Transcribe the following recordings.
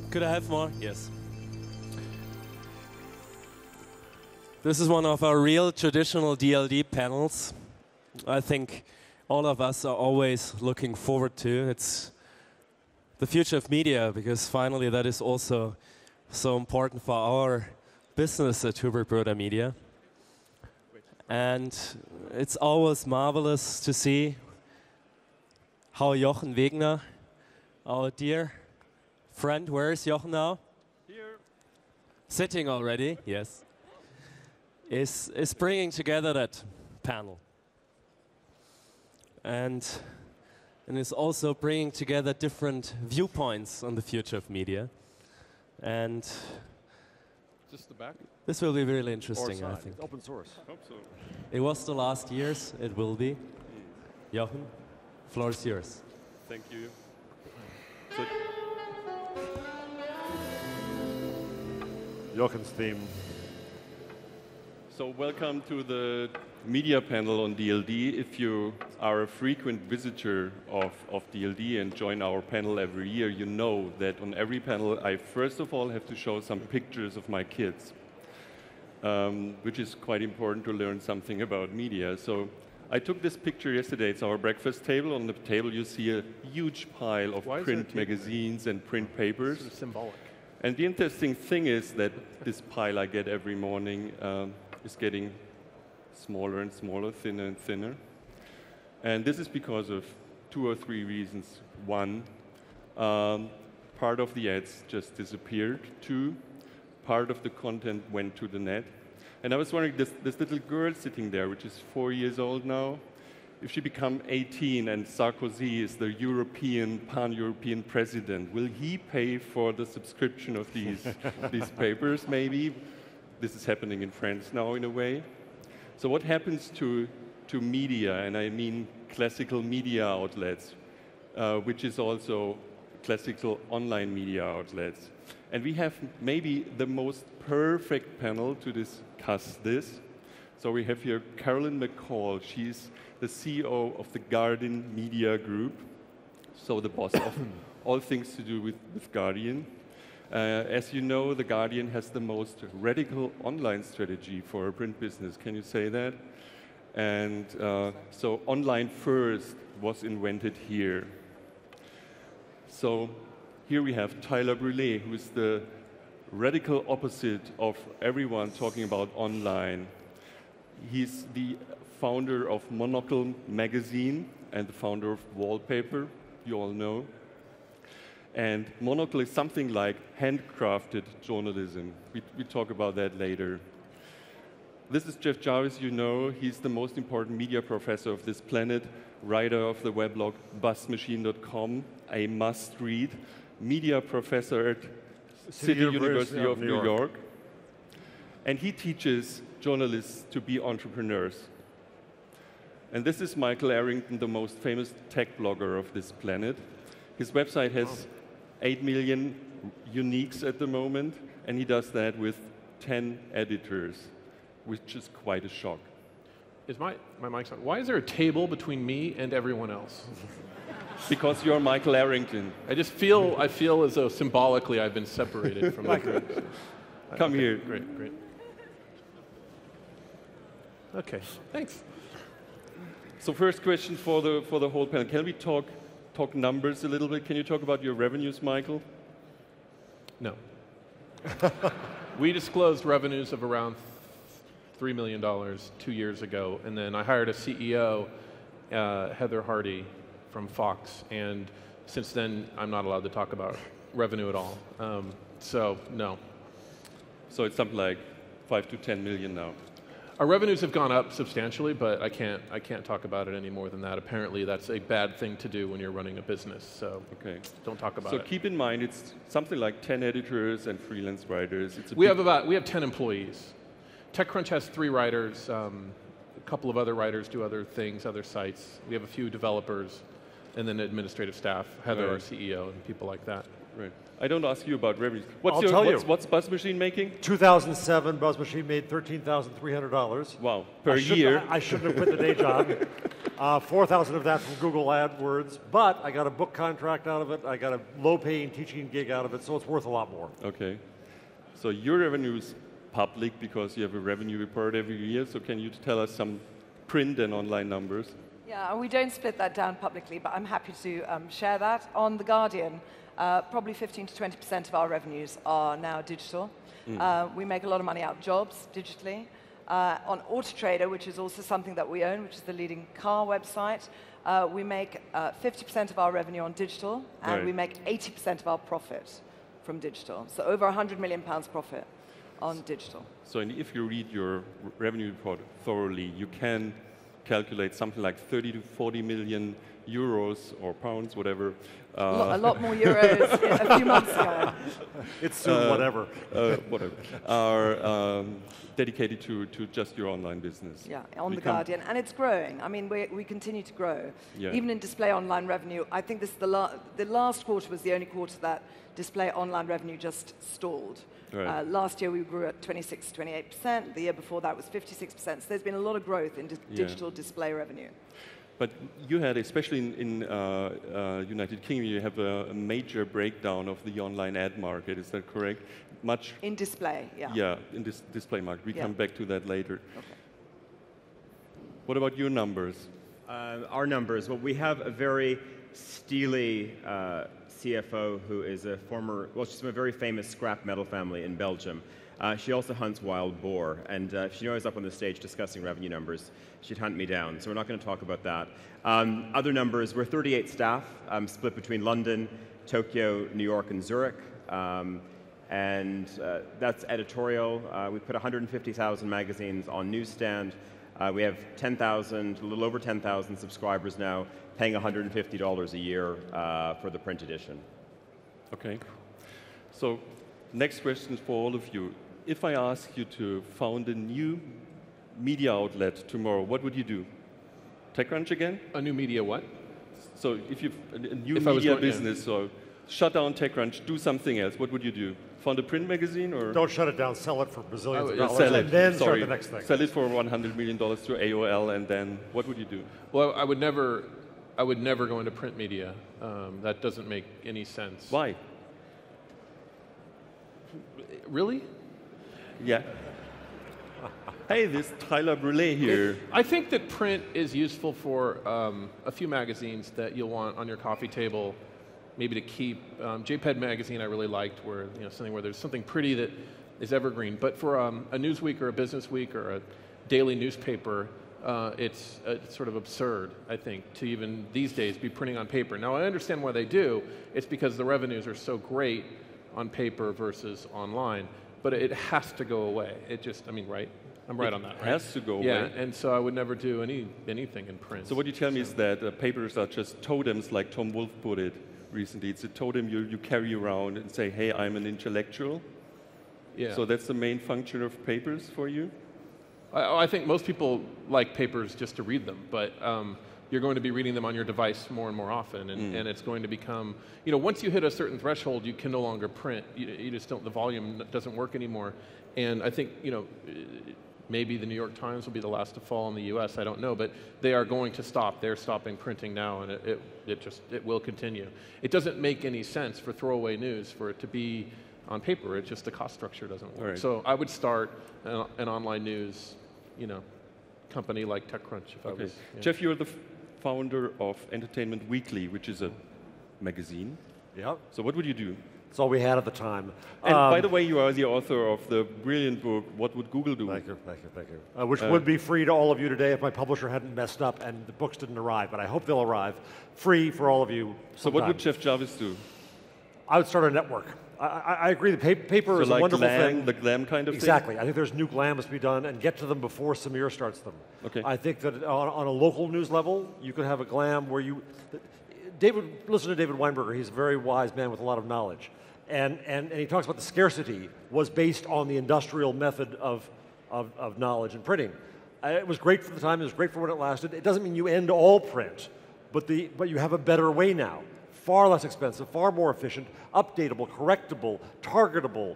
Could I have more? Yes. This is one of our real traditional DLD panels. I think all of us are always looking forward to. It's the future of media, because finally that is also so important for our business at Hubert Broder Media. And it's always marvelous to see how Jochen Wegner, our dear friend, where is Jochen now? Here. Sitting already, yes. Is bringing together that panel. And is also bringing together different viewpoints on the future of media. And Just the back? this will be really interesting, I think. It's open source. Hope so. It was the last years, it will be. Jochen, floor is yours. Thank you. So, Jochen's theme. so welcome to the media panel on DLD. If you are a frequent visitor of DLD and join our panel every year, you know that on every panel I first of all have to show some pictures of my kids, which is quite important to learn something about media. So I took this picture yesterday. It's our breakfast table. On the table you see a huge pile of print magazines and print papers. This is symbolic. And the interesting thing is that this pile I get every morning is getting smaller and smaller, thinner and thinner. And this is because of 2 or 3 reasons. One, part of the ads just disappeared. 2, part of the content went to the net. And I was wondering, this little girl sitting there, which is 4 years old now, if she become 18 and Sarkozy is the European, pan-European president, will he pay for the subscription of these papers, maybe? This is happening in France now, in a way. So what happens to media, and I mean classical media outlets, which is also classical online media outlets? And we have maybe the most perfect panel to discuss this. So we have here Carolyn Mccall. She's the CEO of the Guardian Media Group, so the boss of all things to do with Guardian. As you know, the Guardian has the most radical online strategy for a print business. Can you say that? And so online first was invented here. So here we have Tyler Brulé, who is the radical opposite of everyone talking about online. He's the founder of Monocle magazine and the founder of Wallpaper, you all know. And Monocle is something like handcrafted journalism. We talk about that later. This is Jeff Jarvis, you know. He's the most important media professor of this planet, writer of the weblog buzzmachine.com, a must-read, media professor at City University of New York. And he teaches journalists to be entrepreneurs. And this is M.Arrington, the most famous tech blogger of this planet. His website has 8 million uniques at the moment, and he does that with 10 editors, which is quite a shock. Is my mic's on? Why is there a table between me and everyone else? Because you're M.Arrington. I feel as though symbolically I've been separated from the group. Come here. Great. Okay, thanks. So first question for the whole panel. Can we talk numbers a little bit? Can you talk about your revenues, Michael? No. We disclosed revenues of around $3 million 2 years ago, and then I hired a CEO, Heather Hardy, from Fox, and since then I'm not allowed to talk about revenue at all. So no. So it's something like 5 to 10 million now. Our revenues have gone up substantially, but I can't talk about it any more than that. Apparently, that's a bad thing to do when you're running a business. So don't talk about it. So keep in mind, it's something like 10 editors and freelance writers. We have 10 employees. TechCrunch has 3 writers. A couple of other writers do other things, other sites. We have a few developers, and then administrative staff, Heather, our CEO, and people like that. Right. I don't ask you about revenues. What's Buzz Machine making? 2007, Buzz Machine made $13,300. Wow, per year. I shouldn't have quit the day job. 4,000 of that from Google AdWords, but I got a book contract out of it. I got a low-paying teaching gig out of it, so it's worth a lot more. Okay. So your revenue is public because you have a revenue report every year. So can you tell us some print and online numbers? Yeah, we don't split that down publicly, but I'm happy to share that. On The Guardian, probably 15 to 20% of our revenues are now digital. We make a lot of money out of jobs digitally. On Autotrader, which is also something that we own, which is the leading car website, we make 50% of our revenue on digital, and we make 80% of our profit from digital. So over 100 million pounds profit on digital. So if you read your revenue report thoroughly, you can calculate something like 30 to 40 million euros or pounds, whatever. A lot more euros a few months ago. It's soon whatever. Whatever. Are dedicated to just your online business. Yeah, on The Guardian. And it's growing. I mean, we continue to grow. Yeah. Even in display online revenue, I think this is the last quarter was the only quarter that display online revenue just stalled. Right. Last year we grew at 26 to 28%. The year before that was 56%. So there's been a lot of growth in digital display revenue. But you had, especially in United Kingdom, you have a major breakdown of the online ad market. Is that correct? Much in display, yeah. Yeah, in this display market. We come back to that later. Okay. What about your numbers? Our numbers. Well, we have a very steely CFO who is a former, well, she's from a very famous scrap metal family in Belgium. She also hunts wild boar, and if she knew I was up on the stage discussing revenue numbers, she'd hunt me down, so we're not going to talk about that. Other numbers, we're 38 staff, split between London, Tokyo, New York, and Zurich, and that's editorial. We put 150,000 magazines on newsstand. We have 10,000, a little over 10,000 subscribers now, paying $150 a year for the print edition. Okay. So, next question is for all of you. If I ask you to found a new media outlet tomorrow, what would you do? TechCrunch again? A new media what? So if you've a new media business, so shut down TechCrunch, do something else, what would you do? Found a print magazine or? Don't shut it down, sell it for bazillions of dollars, sell it, and then start the next thing. Sell it for $100 million to AOL, and then what would you do? Well, I would never go into print media. That doesn't make any sense. Why? Really? Yeah. Hey, this Tyler Brulé here. I think that print is useful for a few magazines that you'll want on your coffee table, maybe to keep. JPEG magazine I really liked, where something where there's something pretty that is evergreen. But for a Newsweek or a Business Week or a daily newspaper, it's sort of absurd, I think, to even these days be printing on paper. Now I understand why they do. It's because the revenues are so great on paper versus online. But it has to go away. It just, right? I'm right on that, right? It has to go away. Yeah, and so I would never do anything in print. So what you tell me is that papers are just totems, like Tom Wolfe put it recently. It's a totem you carry around and say, hey, I'm an intellectual. Yeah. So that's the main function of papers for you? I think most people like papers just to read them, but you're going to be reading them on your device more and more often, and it's going to become, once you hit a certain threshold, you can no longer print. You just don't, the volume doesn't work anymore. And I think, maybe the New York Times will be the last to fall in the US, I don't know, but they are going to stop. They're stopping printing now, and it will continue. It doesn't make any sense for throwaway news for it to be on paper. It's just the cost structure doesn't work. Right. So I would start an online news, company like TechCrunch if I was. Yeah. Jeff, you're the founder of Entertainment Weekly, which is a magazine. Yep. So what would you do? That's all we had at the time. And by the way, you are the author of the brilliant book, What Would Google Do? Thank you, thank you, thank you. Which would be free to all of you today if my publisher hadn't messed up and the books didn't arrive, but I hope they'll arrive. Free for all of you sometime. So what would Jeff Jarvis do? I would start a network. I agree, the paper is a wonderful thing. The glam kind of exactly. thing? I think there's new glams to be done, and get to them before Samir starts them. Okay. I think that on a local news level, you could have a glam where you... listen to David Weinberger, he's a very wise man with a lot of knowledge. And he talks about the scarcity was based on the industrial method of knowledge and printing. It was great for the time, it was great for when it lasted. It doesn't mean you end all print, but you have a better way now. far less expensive, far more efficient, updatable, correctable, targetable,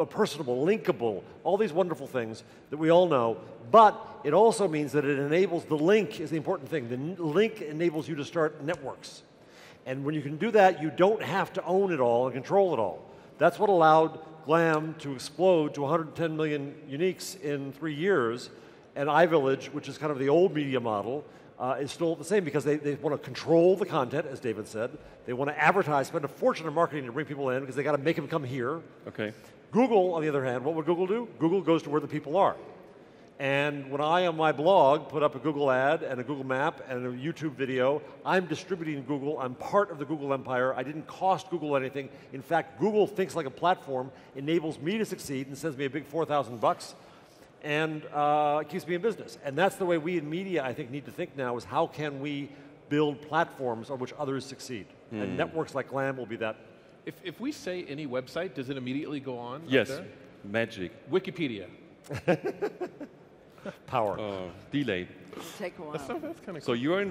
personable, linkable, all these wonderful things that we all know. But it also means that it enables, the link is the important thing. The link enables you to start networks. And when you can do that, you don't have to own it all and control it all. That's what allowed Glam to explode to 110 million uniques in 3 years. And iVillage, which is kind of the old media model, is still the same because they want to control the content, as David said. They want to advertise, spend a fortune in marketing to bring people in because they got to make them come here. Okay. Google, on the other hand, what would Google do? Google goes to where the people are. And when I, on my blog, put up a Google ad and a Google map and a YouTube video, I'm distributing Google. I'm part of the Google empire. I didn't cost Google anything. In fact, Google thinks like a platform, enables me to succeed and sends me a big $4,000 and keeps me in business. And that's the way we in media, I think, need to think now is how can we build platforms on which others succeed? And networks like Glam will be that. If we say any website, does it immediately go on? Yes, up there? magic. Wikipedia. Power. Delayed. Take a while. That's kind of So you are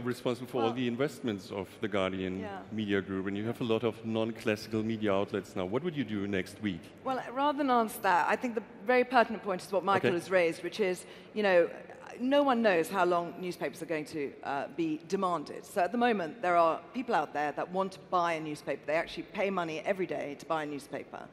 responsible for all the investments of the Guardian Media Group, and you have a lot of non-classical media outlets now. What would you do next week? Well, rather than answer that, I think the very pertinent point is what Michael has raised, which is, you know, no one knows how long newspapers are going to be demanded. So at the moment, there are people out there that want to buy a newspaper. They actually pay money every day to buy a newspaper.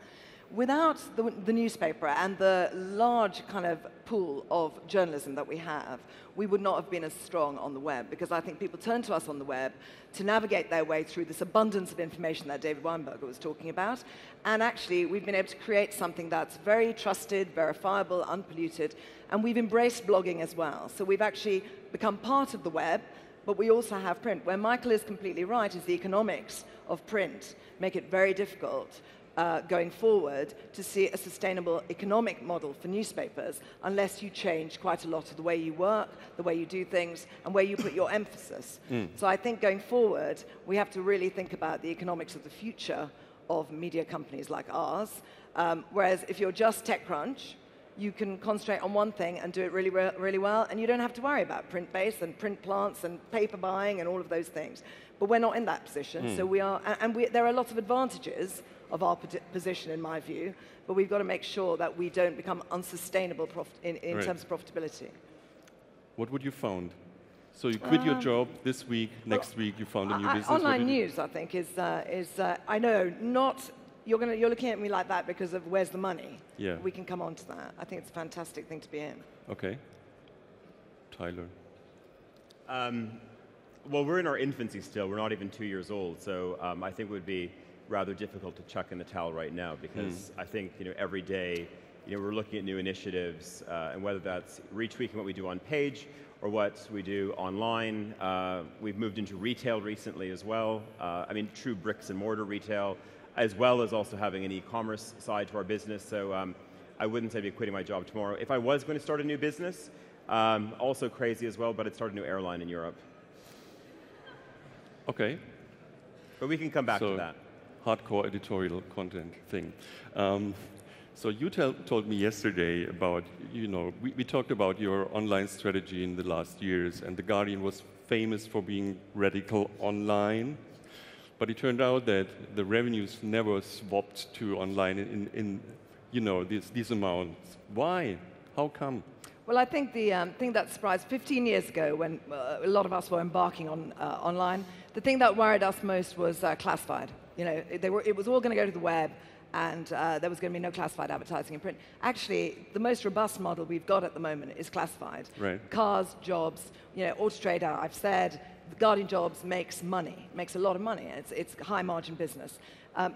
Without the newspaper and the large kind of pool of journalism that we have, we would not have been as strong on the web, because I think people turn to us on the web to navigate their way through this abundance of information that David Weinberger was talking about. And actually, we've been able to create something that's very trusted, verifiable, unpolluted, and we've embraced blogging as well. So we've actually become part of the web, but we also have print. Where Michael is completely right is the economics of print make it very difficult going forward to see a sustainable economic model for newspapers unless you change quite a lot of the way you work, the way you do things, and where you put your emphasis. So I think going forward, we have to really think about the economics of the future of media companies like ours. Whereas if you're just TechCrunch, you can concentrate on one thing and do it really, really well, and you don't have to worry about print base and print plants and paper buying and all of those things. But we're not in that position, so we are, and there are lots of advantages of our position, in my view, but we've got to make sure that we don't become unsustainable in terms of profitability. What would you found? So you quit your job this week, next week you found a new business. Online news, I think, is I know, not, you're looking at me like that because of where's the money. Yeah. We can come on to that. I think it's a fantastic thing to be in. Okay. Tyler. Well, we're in our infancy still. We're not even 2 years old, so I think it would be rather difficult to chuck in the towel right now, because I think every day we're looking at new initiatives, and whether that's retweaking what we do on page or what we do online. We've moved into retail recently as well. I mean, true bricks and mortar retail, as well as also having an e-commerce side to our business. So I wouldn't say I'd be quitting my job tomorrow. If I was going to start a new business, also crazy as well, but I'd start a new airline in Europe. Okay. But we can come back to that. Hardcore editorial content thing. So you told me yesterday about, we talked about your online strategy in the last years, and The Guardian was famous for being radical online, but it turned out that the revenues never swapped to online in these amounts. Why? How come? Well, I think the thing that surprised 15 years ago, when a lot of us were embarking on online, the thing that worried us most was classified. It was all going to go to the web, and there was going to be no classified advertising in print. Actually, the most robust model we've got at the moment is classified. Right. Cars, jobs, Auto Trader, I've said, the Guardian Jobs makes money, makes a lot of money. It's high margin business.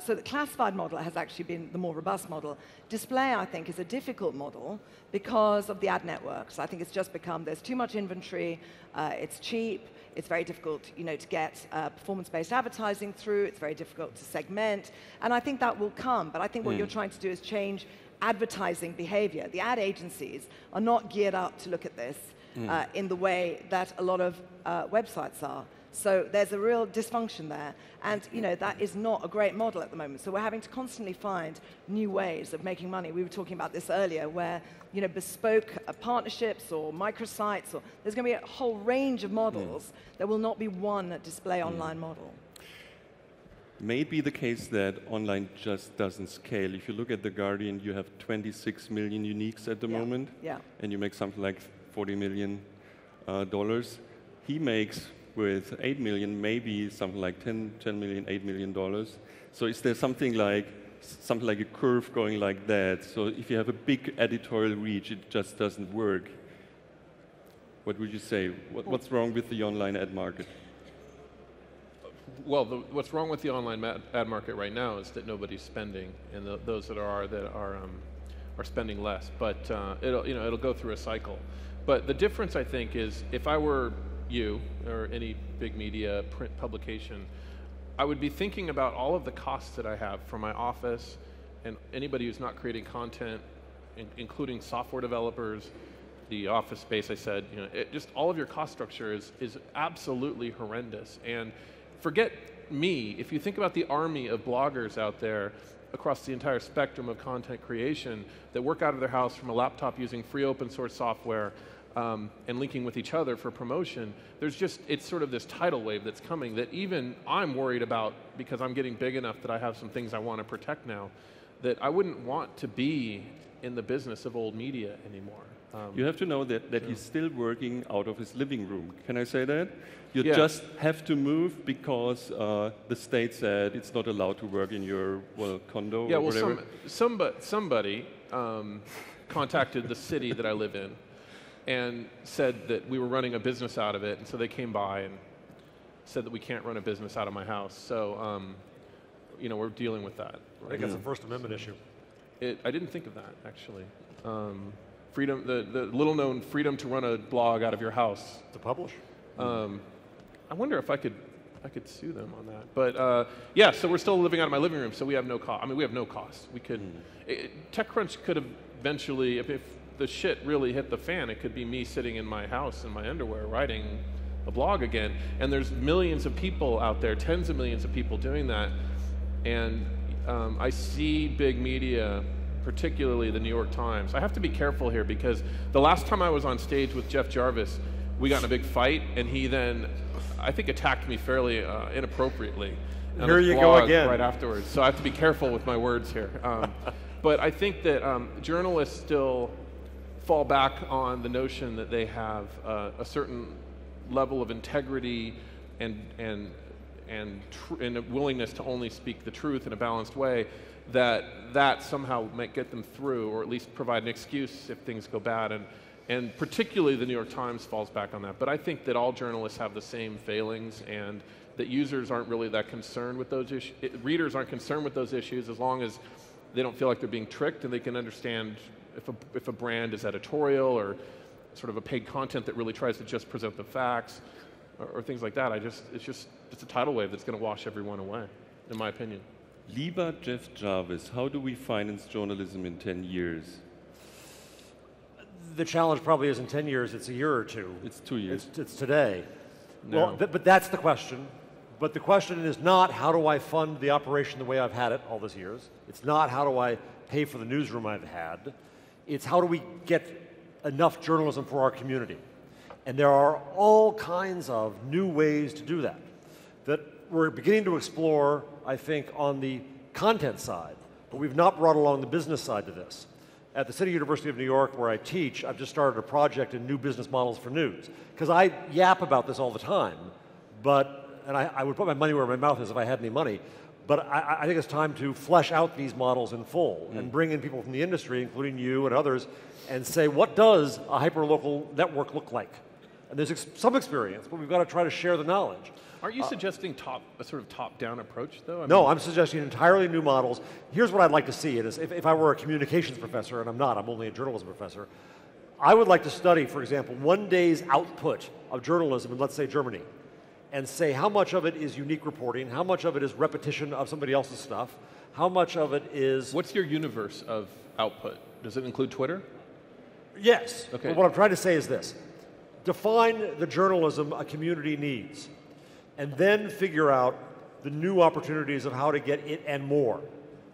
So the classified model has actually been the more robust model. Display, I think, is a difficult model because of the ad networks. I think it's just become, there's too much inventory, it's cheap, it's very difficult, to get performance-based advertising through, it's very difficult to segment, and I think that will come, but I think what you're trying to do is change advertising behavior. The ad agencies are not geared up to look at this in the way that a lot of websites are. So there's a real dysfunction there, and that is not a great model at the moment. So we're having to constantly find new ways of making money. We were talking about this earlier, where bespoke partnerships or microsites, or there's going to be a whole range of models. There will not be one display online model. may it be the case that online just doesn't scale? If you look at The Guardian, you have 26 million uniques at the moment, and you make something like $40 million. He makes with 8 million, maybe something like 10 million, $8 million. So is there something like a curve going like that? So if you have a big editorial reach, it just doesn't work. What would you say? What's wrong with the online ad market? Well, what's wrong with the online ad market right now is that nobody's spending, and those that are spending less. But it'll go through a cycle. But the difference, I think, is if I were you or any big media print publication, I would be thinking about all of the costs that I have for my office and anybody who's not creating content, including software developers, the office space. I said, just all of your cost structure is absolutely horrendous. And forget me, if you think about the army of bloggers out there across the entire spectrum of content creation that work out of their house from a laptop using free open source software and linking with each other for promotion, it's sort of this tidal wave that's coming that even I'm worried about because I'm getting big enough that I have some things I want to protect now, that I wouldn't want to be in the business of old media anymore. You have to know that he's still working out of his living room. Can I say that? You just have to move because the state said it's not allowed to work in your condo or whatever. Somebody contacted the city that I live in and said that we were running a business out of it, and so they came by and said that we can't run a business out of my house. So, we're dealing with that. I think it's a First Amendment issue. I didn't think of that, actually. Freedom, the little-known freedom to run a blog out of your house. To publish. I wonder if I could sue them on that. But so we're still living out of my living room, so we have no cost. I mean, we have no cost. We could, TechCrunch could eventually, if the shit really hit the fan, it could be me sitting in my house in my underwear writing a blog again. And there's millions of people out there, tens of millions of people doing that. And I see big media, particularly the New York Times. I have to be careful here because the last time I was on stage with Jeff Jarvis, we got in a big fight, and he then, I think, attacked me fairly inappropriately. Here you go again. Right afterwards. So I have to be careful with my words here. But I think that journalists still fall back on the notion that they have a certain level of integrity and a willingness to only speak the truth in a balanced way, that somehow might get them through, or at least provide an excuse if things go bad. And particularly the New York Times falls back on that. But I think that all journalists have the same failings, and that users aren't really that concerned with those issues. Readers aren't concerned with those issues as long as they don't feel like they're being tricked, and they can understand if a brand is editorial or sort of a paid content that really tries to just present the facts or things like that. It's a tidal wave that's going to wash everyone away, in my opinion. Lieber Jeff Jarvis, how do we finance journalism in 10 years? The challenge probably isn't 10 years, it's a year or two. It's 2 years. It's today. No. Well, but that's the question. But the question is not how do I fund the operation the way I've had it all these years. It's not how do I pay for the newsroom I've had. It's how do we get enough journalism for our community. And there are all kinds of new ways to do that we're beginning to explore, I think, on the content side, but we've not brought along the business side to this. At the City University of New York, where I teach, I've just started a project in new business models for news. Because I yap about this all the time, and I would put my money where my mouth is if I had any money, but I think it's time to flesh out these models in full and bring in people from the industry, including you and others, and say, what does a hyperlocal network look like? And there's some experience, but we've got to try to share the knowledge. Aren't you suggesting a sort of top-down approach, though? No, I'm suggesting entirely new models. Here's what I'd like to see. If I were a communications professor, and I'm not, I'm only a journalism professor, I would like to study, for example, one day's output of journalism in, let's say, Germany, and say how much of it is unique reporting, how much of it is repetition of somebody else's stuff, how much of it is... What's your universe of output? Does it include Twitter? Yes. Okay. But what I'm trying to say is this. Define the journalism a community needs, and then figure out the new opportunities of how to get it and more.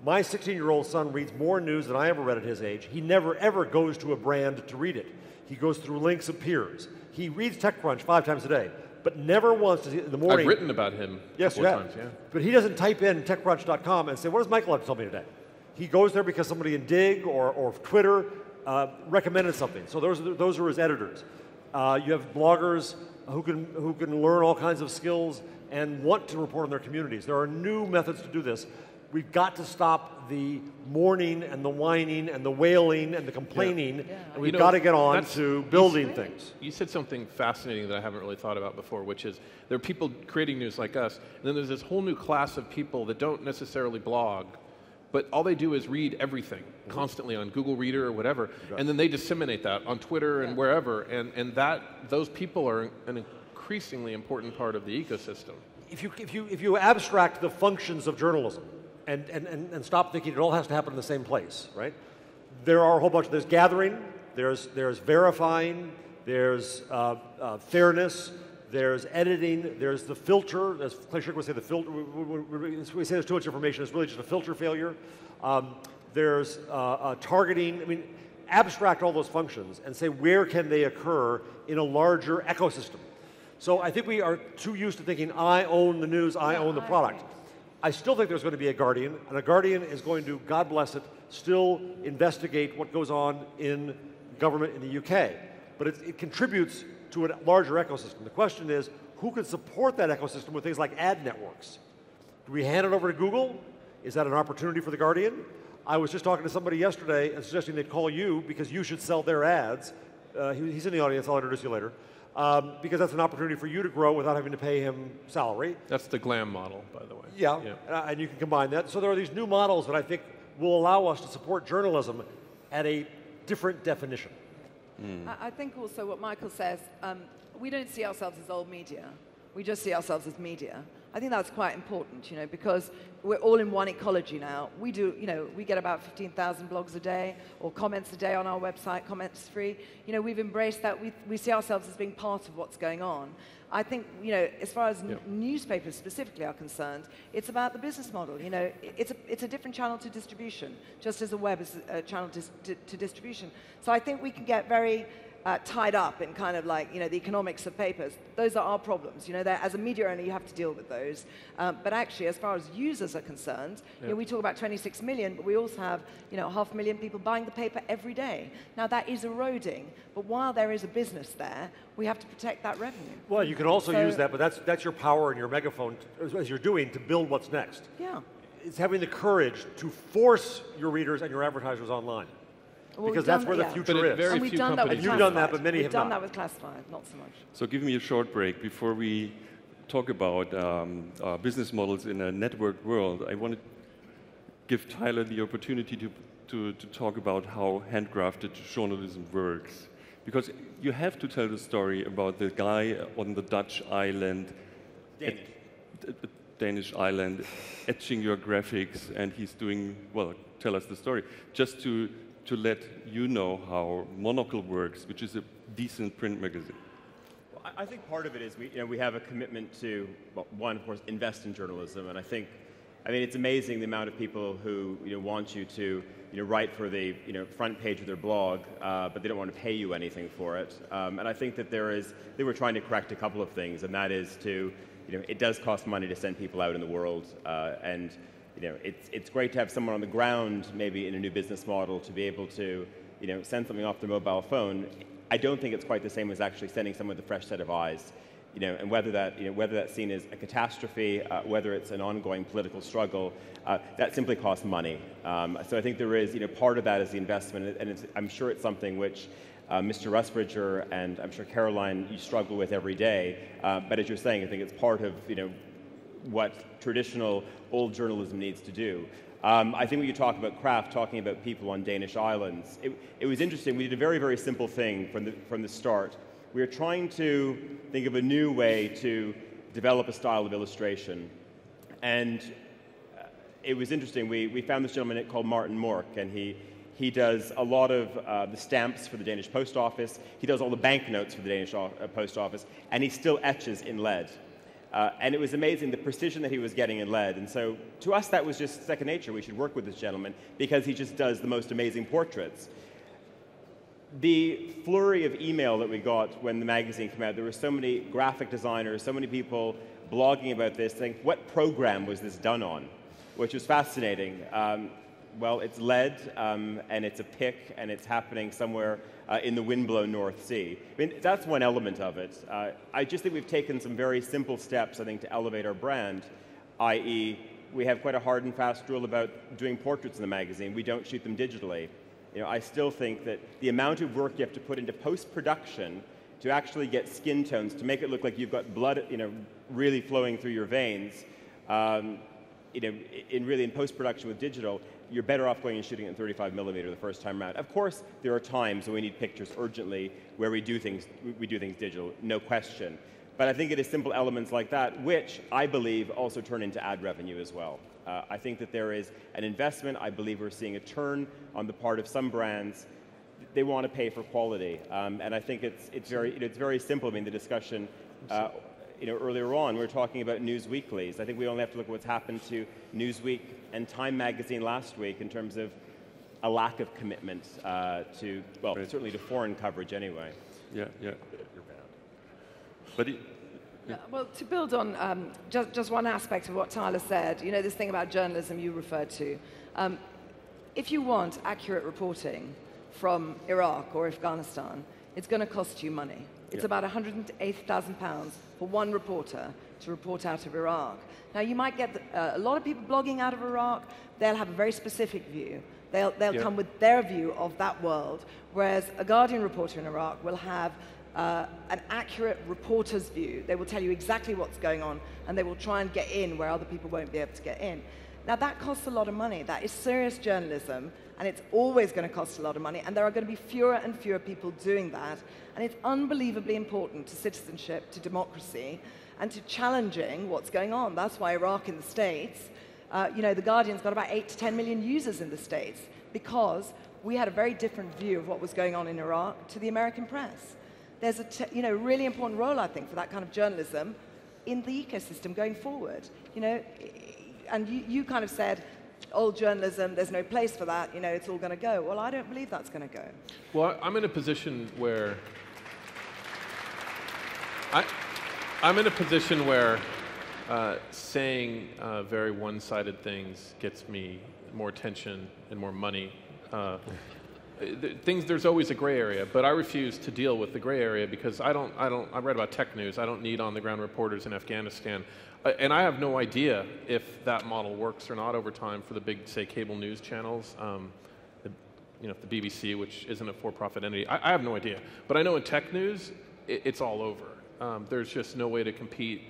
My 16-year-old son reads more news than I ever read at his age. He never, ever goes to a brand to read it. He goes through links of peers. He reads TechCrunch 5 times a day. but never once does he, in the morning. I've written about him yes, a couple times, yeah. But he doesn't type in TechCrunch.com and say, what does Michael have to tell me today? He goes there because somebody in Dig or Twitter recommended something. So those are his editors. You have bloggers who can learn all kinds of skills and want to report on their communities. There are new methods to do this. We've got to stop the mourning and the whining and the wailing and the complaining, and we've got to get on to building things. You said something fascinating that I haven't really thought about before, which is there are people creating news like us, and then there's this whole new class of people that don't necessarily blog, but all they do is read everything constantly on Google Reader or whatever, and then they disseminate that on Twitter and wherever, and those people are an increasingly important part of the ecosystem. If you abstract the functions of journalism and stop thinking it all has to happen in the same place, right? There are a whole bunch. There's gathering, there's verifying, there's fairness, there's editing, there's the filter. As Clay Shirk would say, the filter. We say there's too much information. It's really just a filter failure. There's targeting. I mean, abstract all those functions and say where can they occur in a larger ecosystem. So I think we are too used to thinking I own the news, I own the product. I still think there's going to be a Guardian, and a Guardian is going to, God bless it, still investigate what goes on in government in the UK. But it contributes to a larger ecosystem. The question is, who can support that ecosystem with things like ad networks? Do we hand it over to Google? Is that an opportunity for the Guardian? I was just talking to somebody yesterday and suggesting they'd call you because you should sell their ads. He's in the audience, I'll introduce you later. Because that's an opportunity for you to grow without having to pay him salary. That's the GLAM model, by the way. Yeah. And you can combine that. So there are these new models that I think will allow us to support journalism at a different definition. I think also what Michael says, we don't see ourselves as old media. We just see ourselves as media. I think that's quite important, because we're all in one ecology now. We get about 15,000 blogs a day or comments a day on our website, comments free. We've embraced that. We see ourselves as being part of what's going on. I think, as far as newspapers specifically are concerned, it's about the business model. It's a different channel to distribution, just as the web is a channel to distribution. So I think we can get very tied up in kind of like, the economics of papers. Those are our problems. As a media owner, you have to deal with those. But actually, as far as users are concerned, we talk about 26 million, but we also have, 500,000 people buying the paper every day. Now, that is eroding. But while there is a business there, we have to protect that revenue. Well, you can also use that, but that's your power and your megaphone, as you're doing, to build what's next. Yeah. It's having the courage to force your readers and your advertisers online. Well, because that's where the future is. And we've done that with You've done that, but many have not. We've done that with classified, not so much. So give me a short break before we talk about business models in a networked world. I want to give Tyler the opportunity to talk about how handcrafted journalism works. Because you have to tell the story about the guy on the Dutch island, Danish island, etching your graphics, and he's doing, well, tell us the story. Just to let you know how Monocle works, which is a decent print magazine. Well, I think part of it is we have a commitment to, well, one, of course, invest in journalism, and I mean, it's amazing the amount of people who want you to write for the front page of their blog, but they don't want to pay you anything for it. And I think that they were trying to correct a couple of things, and that is to, it does cost money to send people out in the world, and it's great to have someone on the ground, maybe in a new business model, to be able to, send something off their mobile phone. I don't think it's quite the same as actually sending someone with a fresh set of eyes, and whether that's seen as a catastrophe, whether it's an ongoing political struggle, that simply costs money. So I think there is, part of that is the investment, and I'm sure it's something which Mr. Rusbridger and I'm sure Caroline, you struggle with every day. But as you're saying, I think it's part of, what traditional old journalism needs to do. I think when you talk about craft, talking about people on Danish islands, it was interesting. We did a very, very simple thing from the start. We were trying to think of a new way to develop a style of illustration. And it was interesting. We found this gentleman called Martin Mork, and he does a lot of the stamps for the Danish Post Office. He does all the banknotes for the Danish Post Office, and he still etches in lead. And it was amazing the precision that he was getting in lead. And so to us, that was just second nature. We should work with this gentleman because he just does the most amazing portraits. the flurry of email that we got when the magazine came out, there were so many graphic designers, so many people blogging about this, saying, what program was this done on? Which was fascinating. Well, it's LED, and it's a PIC, and it's happening somewhere in the windblown North Sea. I mean, that's one element of it. I just think we've taken some very simple steps, I think, to elevate our brand, i.e., we have quite a hard and fast rule about doing portraits in the magazine. We don't shoot them digitally. You know, I still think that the amount of work you have to put into post-production to actually get skin tones, to make it look like you've got blood, you know, really flowing through your veins, you know, in post-production with digital, you're better off going and shooting it in 35 millimeter the first time around. Of course, there are times when we need pictures urgently where we do things digital, no question. But I think it is simple elements like that, which I believe also turn into ad revenue as well. I think that there is an investment. I believe we're seeing a turn on the part of some brands. They want to pay for quality, and I think it's very simple. I mean, the discussion you know, earlier on, we were talking about news weeklies. I think we only have to look at what's happened to Newsweek and Time magazine last week in terms of a lack of commitment to, well, certainly to foreign coverage anyway. Yeah, yeah. But yeah, well, to build on just one aspect of what Tyler said, you know, this thing about journalism you referred to. If you want accurate reporting from Iraq or Afghanistan, it's going to cost you money. It's about £180,000 for one reporter to report out of Iraq. Now, you might get a lot of people blogging out of Iraq. They'll have a very specific view. They'll come with their view of that world, whereas a Guardian reporter in Iraq will have an accurate reporter's view. They will tell you exactly what's going on, and they will try and get in where other people won't be able to get in. Now, that costs a lot of money. That is serious journalism, and it's always going to cost a lot of money, and there are going to be fewer and fewer people doing that. And it's unbelievably important to citizenship, to democracy, and to challenging what's going on. That's why Iraq in the States, you know, The Guardian's got about 8 to 10 million users in the States, because we had a very different view of what was going on in Iraq to the American press. There's a you know, really important role, I think, for that kind of journalism in the ecosystem going forward. You know, and you kind of said, old journalism, there's no place for that, you know, it's all going to go. Well, I don't believe that's going to go. Well, I'm in a position where saying very one-sided things gets me more attention and more money. There's always a gray area, but I refuse to deal with the gray area because I read about tech news. I don't need on-the-ground reporters in Afghanistan. And I have no idea if that model works or not over time for the big, say, cable news channels, you know, the BBC, which isn't a for-profit entity. I have no idea. But I know in tech news, it's all over. There's just no way to compete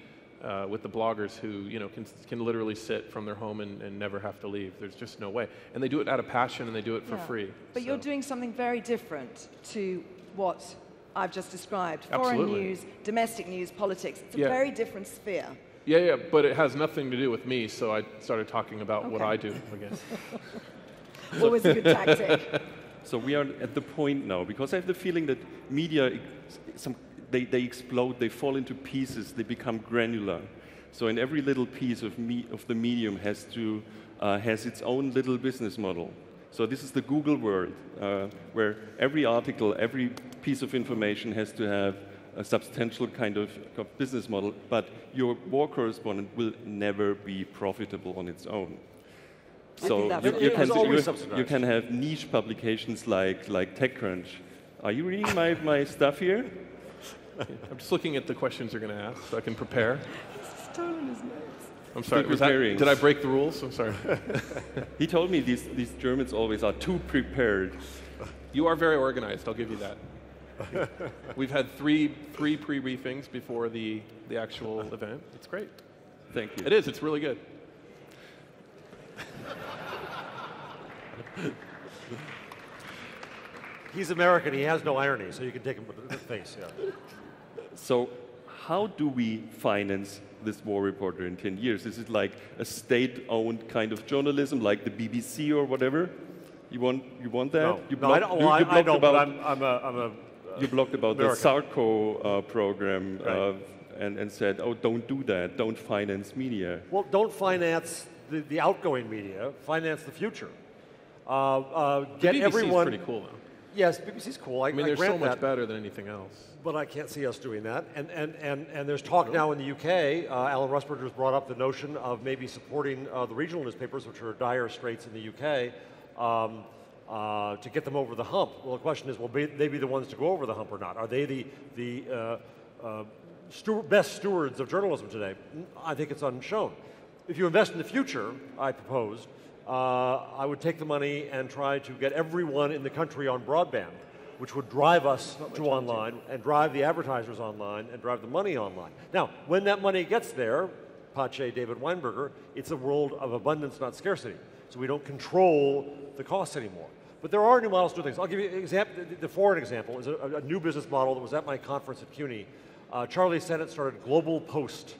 with the bloggers who, you know, can literally sit from their home and never have to leave. There's just no way. And they do it out of passion, and they do it for free. But you're doing something very different to what I've just described. Absolutely. Foreign news, domestic news, politics. It's a very different sphere. Yeah, but it has nothing to do with me, so I started talking about what I do again. Always a good tactic. So we are at the point now, because I have the feeling that media, they explode, they fall into pieces, they become granular. So in every little piece of the medium has its own little business model. So this is the Google world, where every article, every piece of information has to have a substantial kind of business model, but your war correspondent will never be profitable on its own. So you can have niche publications like TechCrunch. Are you reading my stuff here? I'm just looking at the questions you're going to ask so I can prepare. He's stolen his notes. I'm sorry, did I break the rules? I'm sorry. He told me these Germans always are too prepared. You are very organized, I'll give you that. We've had three pre-briefings before the actual event. It's great. Thank you. It is, it's really good. He's American, he has no irony, so you can take him with the face, So how do we finance this war reporter in 10 years? Is it like a state-owned kind of journalism, like the BBC or whatever? You want that? You blogged about the Sarko program and said, oh, don't do that, don't finance media. Well, don't finance the outgoing media, finance the future. Get the BBC everyone. is pretty cool, though. Yes, BBC's cool. I mean, they're so much that, better than anything else. but I can't see us doing that. And there's talk now in the UK. Alan Rusbridger's brought up the notion of maybe supporting the regional newspapers, which are dire straits in the UK, to get them over the hump. Well, the question is, will they be the ones to go over the hump or not? Are they the best stewards of journalism today? I think it's unshown. If you invest in the future, I proposed, I would take the money and try to get everyone in the country on broadband, which would drive us to online and drive the advertisers online and drive the money online. Now, when that money gets there, Pache David Weinberger, it's a world of abundance, not scarcity. So we don't control the costs anymore. But there are new models to do things. I'll give you an example. The foreign example is a new business model that was at my conference at CUNY. Charlie Sennett started Global Post,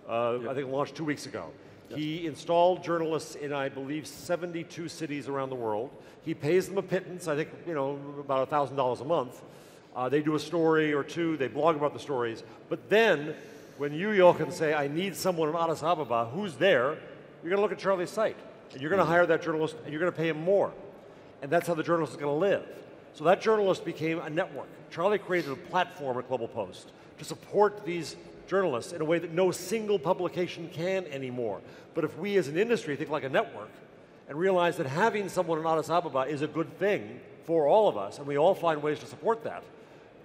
I think it launched 2 weeks ago. Yes. He installed journalists in, I believe, 72 cities around the world. He pays them a pittance, I think, about $1,000 a month. They do a story or two, they blog about the stories. But then, when you, Jochen, say, I need someone in Addis Ababa, who's there, you're going to look at Charlie's site. And you're going to hire that journalist, and you're going to pay him more. And that's how the journalist is going to live. So that journalist became a network. Charlie created a platform at Global Post to support these journalists in a way that no single publication can anymore. But if we as an industry think like a network and realize that having someone in Addis Ababa is a good thing for all of us, and we all find ways to support that,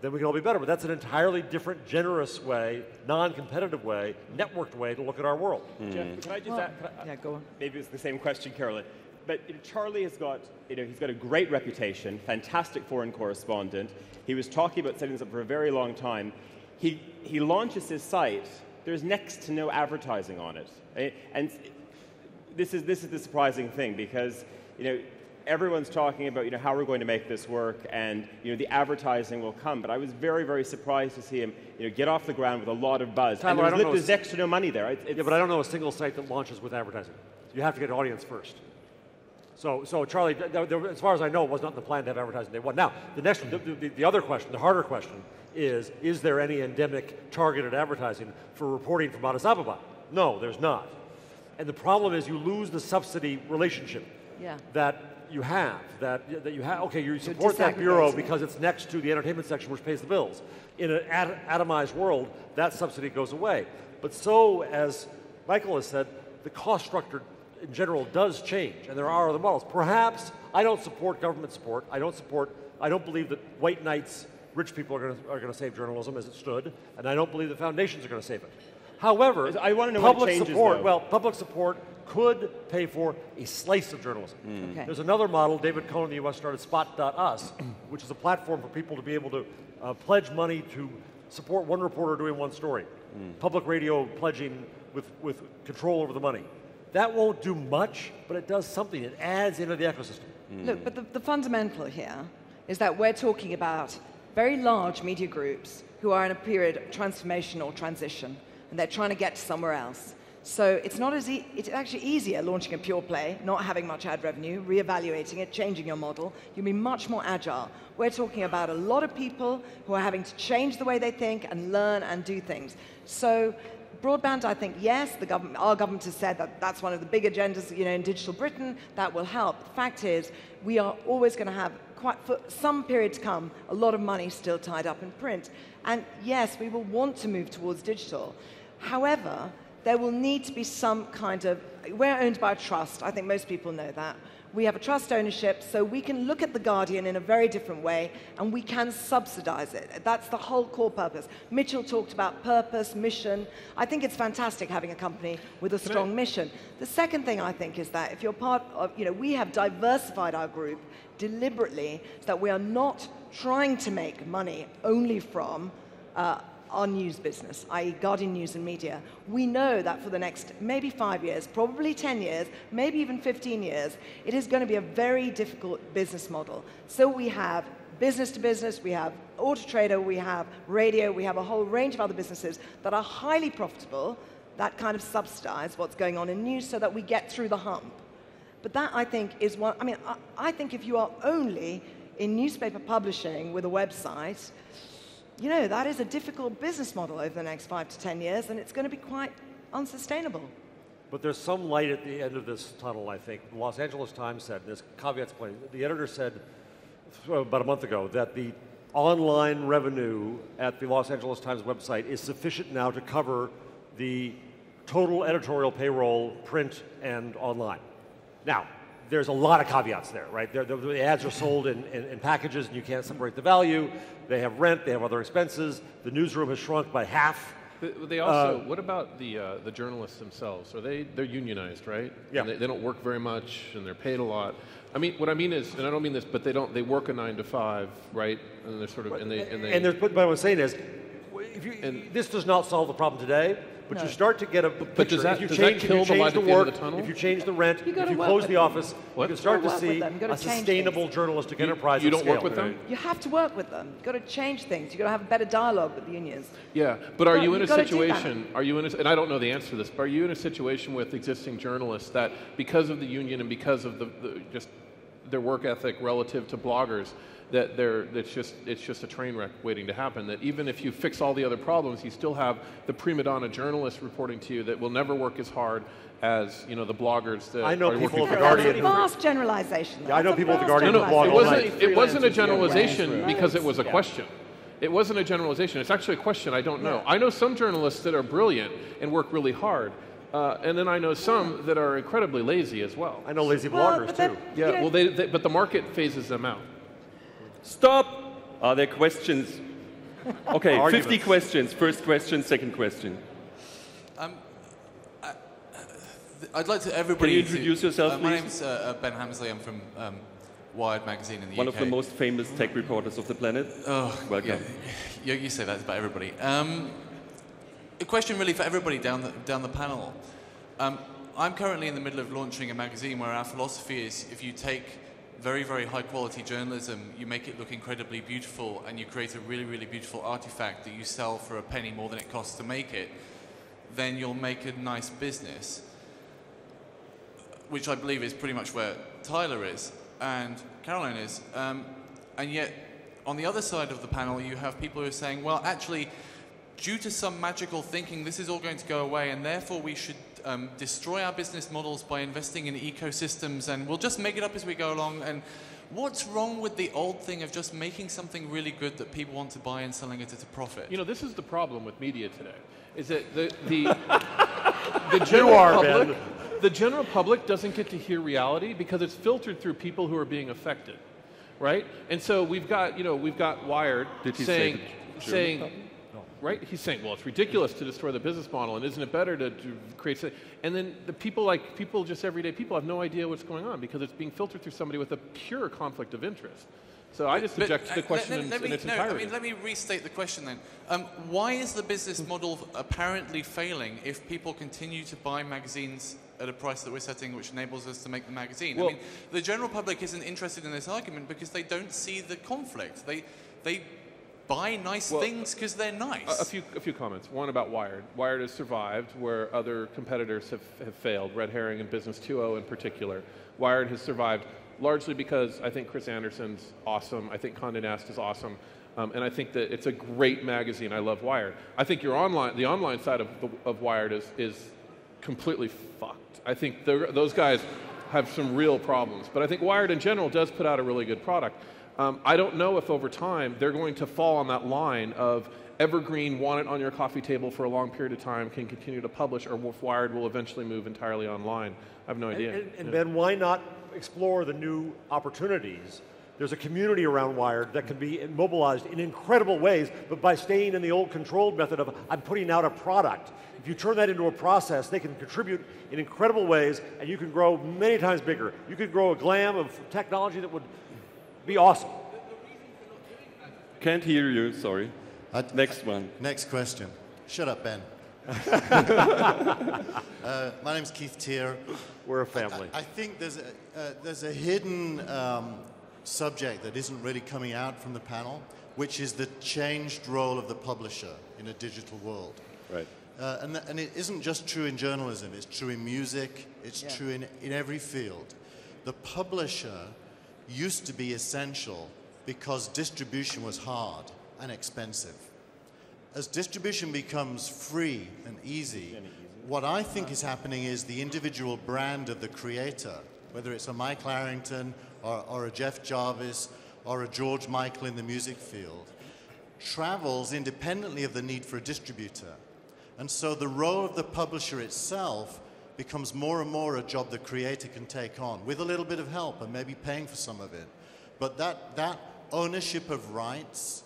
then we can all be better. But that's an entirely different, generous way, non-competitive way, networked way to look at our world. Jeff, can I just add? Yeah, go on. Maybe it's the same question, Carolyn. But Charlie has got, he's got a great reputation, fantastic foreign correspondent. He was talking about setting this up for a very long time. He launches his site. There's next to no advertising on it, and this is the surprising thing, because everyone's talking about how we're going to make this work, and the advertising will come. But I was very, very surprised to see him get off the ground with a lot of buzz. Tyler, and there's next to no money there. Yeah, but I don't know a single site that launches with advertising. You have to get an audience first. So Charlie, as far as I know, it was not in the plan to have advertising day one. Now, the next one, the other question, the harder question, is there any endemic targeted advertising for reporting from Addis Ababa? No, there's not. And the problem is you lose the subsidy relationship that you have. Okay, you support that bureau because it's next to the entertainment section, which pays the bills. In an atomized world, that subsidy goes away. But so, as Michael has said, the cost structure in general does change, and there are other models. Perhaps I don't support government support. I don't believe that white knights, rich people are going to save journalism as it stood, and I don't believe the foundations are going to save it. However, I want to know public what changes, support. though. Well, public support could pay for a slice of journalism. Okay. There's another model. David Cohen in the U.S. started Spot.us, which is a platform for people to be able to pledge money to support one reporter doing one story. Public radio pledging with control over the money. That won't do much, but it does something. It adds into the ecosystem. Look, but the fundamental here is that we're talking about very large media groups who are in a period of transformation or transition, and they're trying to get to somewhere else. So it's not as it's actually easier launching a pure play, not having much ad revenue, reevaluating it, changing your model. You'll be much more agile. We're talking about a lot of people who are having to change the way they think and learn and do things. So broadband, I think, yes, our government has said that that's one of the big agendas, in digital Britain, that will help. The fact is, we are always going to have, for some period to come, a lot of money still tied up in print. And yes, we will want to move towards digital. However, there will need to be some kind of, we're owned by a trust, I think most people know that. We have a trust ownership, so we can look at The Guardian in a very different way, and we can subsidize it. That's the whole core purpose. Mitchell talked about purpose, mission. I think it's fantastic having a company with a strong mission. The second thing I think is that if you're part of, we have diversified our group deliberately so that we are not trying to make money only from our news business, i.e. Guardian News and Media. We know that for the next maybe 5 years, probably 10 years, maybe even 15 years, it is going to be a very difficult business model. So we have business to business, we have Auto Trader, we have radio, we have a whole range of other businesses that are highly profitable, that kind of subsidize what's going on in news so that we get through the hump. But that, I think, is one, I think if you are only in newspaper publishing with a website, that is a difficult business model over the next 5 to 10 years, and it's going to be quite unsustainable. But there's some light at the end of this tunnel, I think. The Los Angeles Times said, and there's caveats playing, the editor said about a month ago that the online revenue at the Los Angeles Times website is sufficient now to cover the total editorial payroll, print and online. Now, there's a lot of caveats there, right? The ads are sold in packages and you can't separate the value. They have rent, they have other expenses. The newsroom has shrunk by half. They also, what about the journalists themselves? They're unionized, right? Yeah. And they don't work very much and they're paid a lot. I mean, what I mean is, and I don't mean this, but they work a 9 to 5, right? And they're sort of, but what I'm saying is, this does not solve the problem today, but you start to get a picture. But does that kill the light at the end of the tunnel? If you change the rent, if you close the office, you can start to see a sustainable journalistic enterprise. You don't work with them? You have to work with them. You've got to change things. You've got to have a better dialogue with the unions. Yeah, but are you in a situation, and I don't know the answer to this, but are you in a situation with existing journalists that because of the union and because of just their work ethic relative to bloggers, that it's just a train wreck waiting to happen, that even if you fix all the other problems, you still have the prima donna journalists reporting to you that will never work as hard as the bloggers that I know are people working at the Guardian. That's a vast generalization. Yeah, I know people at the Guardian. It wasn't a generalization because it was a question. It wasn't a generalization. It's actually a question. I don't know. I know some journalists that are brilliant and work really hard. And then I know some that are incredibly lazy as well. I know lazy bloggers too. Yeah, well, but the market phases them out. Stop! Are there questions? Okay, 50 questions. First question, second question. I'd like to everybody. Can you introduce yourself, please? My name's Ben Hammersley. I'm from Wired magazine in the UK. One of the most famous tech reporters of the planet. Oh, welcome. Yeah, you say that about everybody. A question really for everybody down the panel. I'm currently in the middle of launching a magazine where our philosophy is if you take very, very high quality journalism, you make it look incredibly beautiful and you create a really, really beautiful artifact that you sell for a penny more than it costs to make it, then you'll make a nice business, which I believe is pretty much where Tyler is and Caroline is. And yet, on the other side of the panel, you have people who are saying, well, actually, due to some magical thinking, this is all going to go away, and therefore we should destroy our business models by investing in ecosystems, and we'll just make it up as we go along. And what's wrong with the old thing of just making something really good that people want to buy and selling it at a profit? This is the problem with media today, is that the general public doesn't get to hear reality because it's filtered through people who are being affected, right? And so we've got Wired saying. Right? He's saying, well, it's ridiculous to destroy the business model, and isn't it better to create... And then the people, just everyday people, have no idea what's going on because it's being filtered through somebody with a pure conflict of interest. So I just object to the question in its entirety. Let me restate the question then. Why is the business model apparently failing if people continue to buy magazines at a price that we're setting which enables us to make the magazine? Well, the general public isn't interested in this argument because they don't see the conflict. They buy nice things because they're nice. A few comments. One about Wired. Wired has survived where other competitors have failed, Red Herring and Business 2.0 in particular. Wired has survived largely because I think Chris Anderson's awesome. I think Condé Nast is awesome. And I think that it's a great magazine. I love Wired. I think the online side of Wired is completely fucked. I think those guys have some real problems. But I think Wired in general does put out a really good product. I don't know if over time they're going to fall on that line of evergreen, want it on your coffee table for a long period of time, can continue to publish, or if Wired will eventually move entirely online. I have no idea. And Ben, why not explore the new opportunities? There's a community around Wired that can be mobilized in incredible ways, but by staying in the old controlled method of I'm putting out a product. If you turn that into a process, they can contribute in incredible ways, and you can grow many times bigger. You could grow a glam of technology that would be awesome. Can't hear you, sorry. Next one. Next question. Shut up, Ben. My name's Keith Tier. We're a family. I think there's a hidden subject that isn't really coming out from the panel, which is the changed role of the publisher in a digital world. Right. And it isn't just true in journalism. It's true in music. It's true in every field. The publisher used to be essential because distribution was hard and expensive. As distribution becomes free and easy, what I think is happening is the individual brand of the creator, whether it's a M.Arrington or a Jeff Jarvis or a George Michael in the music field travels independently of the need for a distributor. And so the role of the publisher itself becomes more and more a job the creator can take on, with a little bit of help and maybe paying for some of it. But that ownership of rights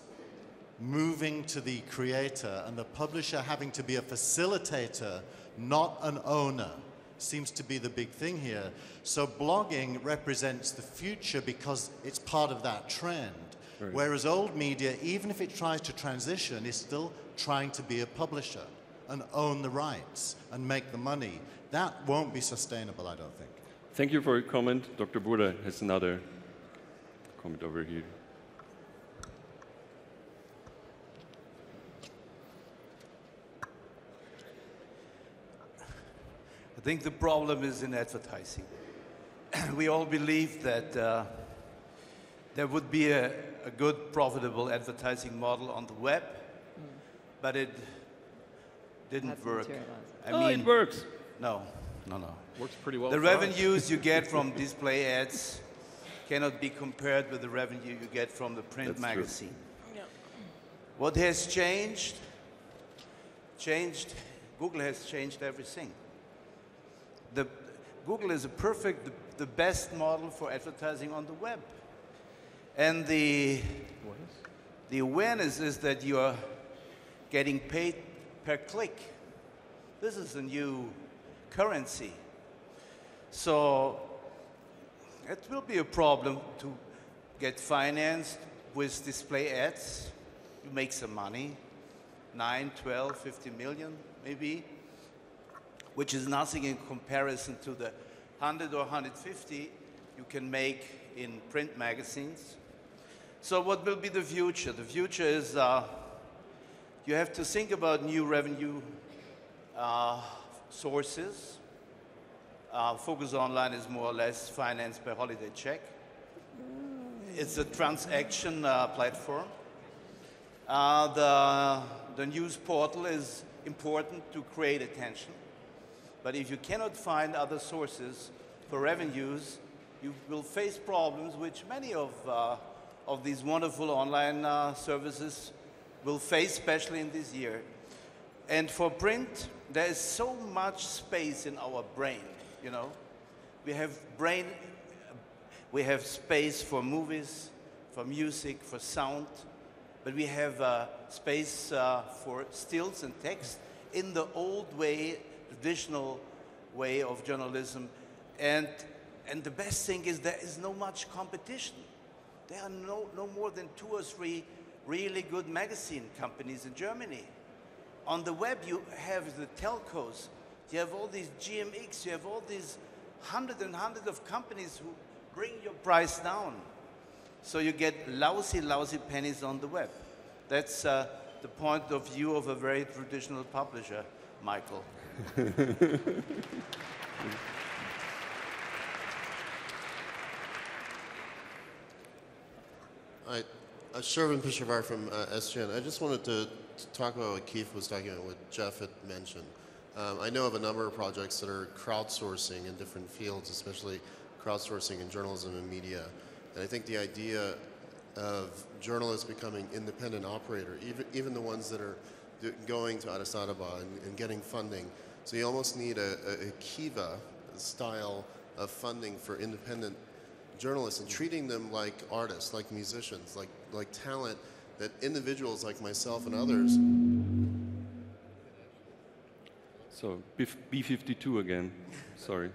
moving to the creator and the publisher having to be a facilitator, not an owner, seems to be the big thing here. So blogging represents the future because it's part of that trend. Right. Whereas old media, even if it tries to transition, is still trying to be a publisher and own the rights and make the money. That won't be sustainable, I don't think. Thank you for your comment. Dr. Brulé has another comment over here. I think the problem is in advertising. We all believe that there would be a good, profitable advertising model on the web, but it didn't work. I mean, it works. No. Works pretty well. The revenues you get from display ads cannot be compared with the revenue you get from the print magazine. Yeah. What has changed? Google has changed everything. Google is the best model for advertising on the web. And the awareness is that you are getting paid per click. This is a new currency. So it will be a problem to get financed with display ads. You make some money, 9, 12, 50 million maybe, which is nothing in comparison to the 100 or 150 you can make in print magazines. So what will be the future? The future is you have to think about new revenue sources. Focus Online is more or less financed by holiday check. It's a transaction platform. The news portal is important to create attention. But if you cannot find other sources for revenues, you will face problems which many of these wonderful online services will face, especially in this year. And for print, there is so much space in our brain, you know. We have space for movies, for music, for sound, but we have space for stills and text in the old way, traditional way of journalism. And the best thing is there is no much competition. There are no more than 2 or 3 really good magazine companies in Germany. On the web, you have the telcos, you have all these GMX, you have all these hundreds of companies who bring your price down. So you get lousy pennies on the web. That's the point of view of a very traditional publisher, Michael. Shervin Pishavar from SGN. I just wanted to talk about what Keith was talking about, what Jeff had mentioned. I know of a number of projects that are crowdsourcing in different fields, especially crowdsourcing in journalism and media. And I think the idea of journalists becoming independent operator, even the ones that are going to Addis Ababa and getting funding. So you almost need a Kiva style of funding for independent journalists and treating them like artists, like musicians, like talent, that individuals like myself and others. So B52 again, sorry.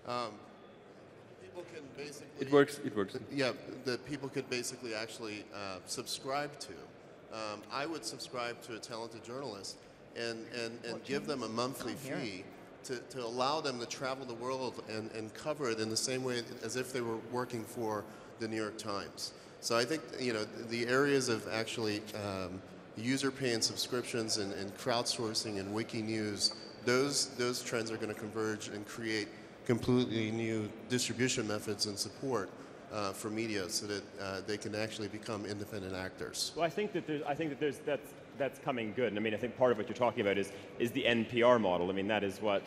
People can basically... It works. Yeah, that people could basically actually subscribe to. I would subscribe to a talented journalist and give them a monthly fee to allow them to travel the world and cover it in the same way as if they were working for the New York Times. So I think, you know, the areas of actually user pay and subscriptions and crowdsourcing and wiki news, those trends are going to converge and create completely new distribution methods and support for media so that they can actually become independent actors. Well, I think that that's coming good. And I mean, I think part of what you're talking about is the NPR model. I mean, that is what